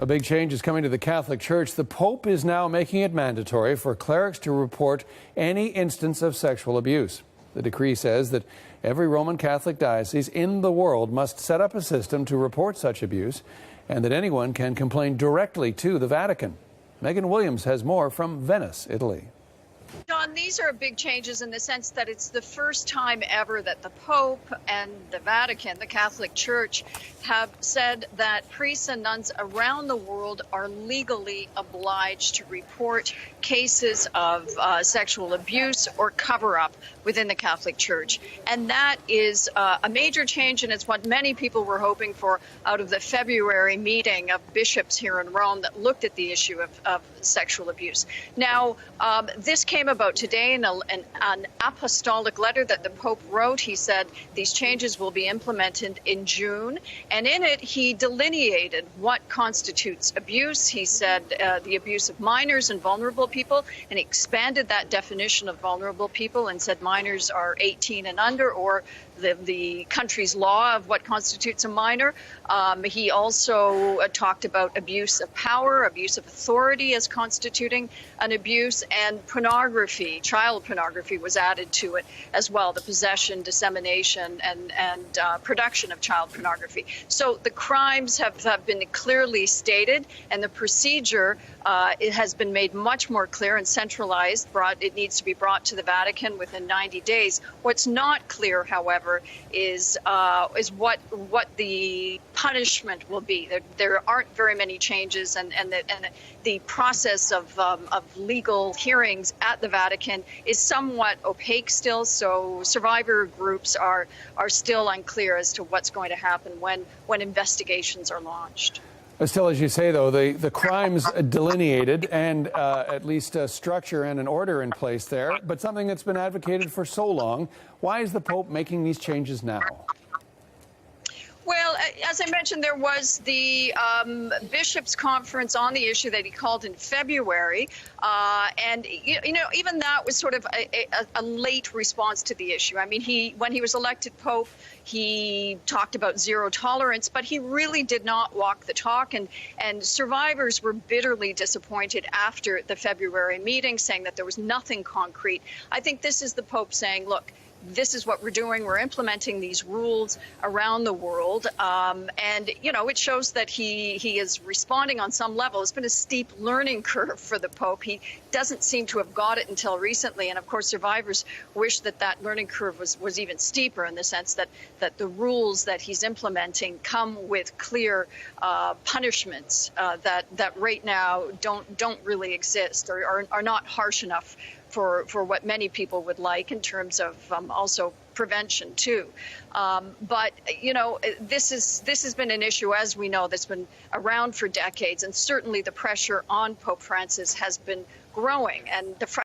A big change is coming to the Catholic Church. The Pope is now making it mandatory for clerics to report any instance of sexual abuse. The decree says that every Roman Catholic diocese in the world must set up a system to report such abuse, and that anyone can complain directly to the Vatican. Megan Williams has more from Venice, Italy. John, these are big changes in the sense that it's the first time ever that the Pope and the Vatican, the Catholic Church, have said that priests and nuns around the world are legally obliged to report cases of sexual abuse or cover-up within the Catholic Church. And that is a major change, and it's what many people were hoping for out of the February meeting of bishops here in Rome that looked at the issue of sexual abuse. Now, this came about today in an apostolic letter that the Pope wrote. He said these changes will be implemented in June, and in it he delineated what constitutes abuse. He said the abuse of minors and vulnerable people, and he expanded that definition of vulnerable people and said minors are 18 and under, or the country's law of what constitutes a minor. He also talked about abuse of power, abuse of authority as constituting an abuse, and pornography, child pornography was added to it as well, the possession, dissemination, and production of child pornography. So the crimes have been clearly stated, and the procedure it has been made much more clear and centralized. It needs to be brought to the Vatican within 90 days. What's not clear, however, is what the punishment will be. There aren't very many changes, and the process of legal hearings at the Vatican is somewhat opaque still. So survivor groups are still unclear as to what's going to happen when investigations are launched. Still, as you say, though, the crimes delineated and at least a structure and an order in place there, but something that's been advocated for so long. Why is the Pope making these changes now? Well, as I mentioned, there was the bishops' conference on the issue that he called in February, and even that was sort of a late response to the issue. I mean, when he was elected Pope, he talked about zero tolerance, but he really did not walk the talk, and survivors were bitterly disappointed after the February meeting, saying that there was nothing concrete. I think this is the Pope saying, look, this is what we're doing. We're implementing these rules around the world. And, it shows that he is responding on some level. It's been a steep learning curve for the Pope. He doesn't seem to have got it until recently. And, of course, survivors wish that learning curve was even steeper, in the sense that the rules that he's implementing come with clear punishments that right now don't really exist, or are not harsh enough for what many people would like in terms of also prevention too. But this has been an issue, as we know, that's been around for decades, and certainly the pressure on Pope Francis has been growing, and the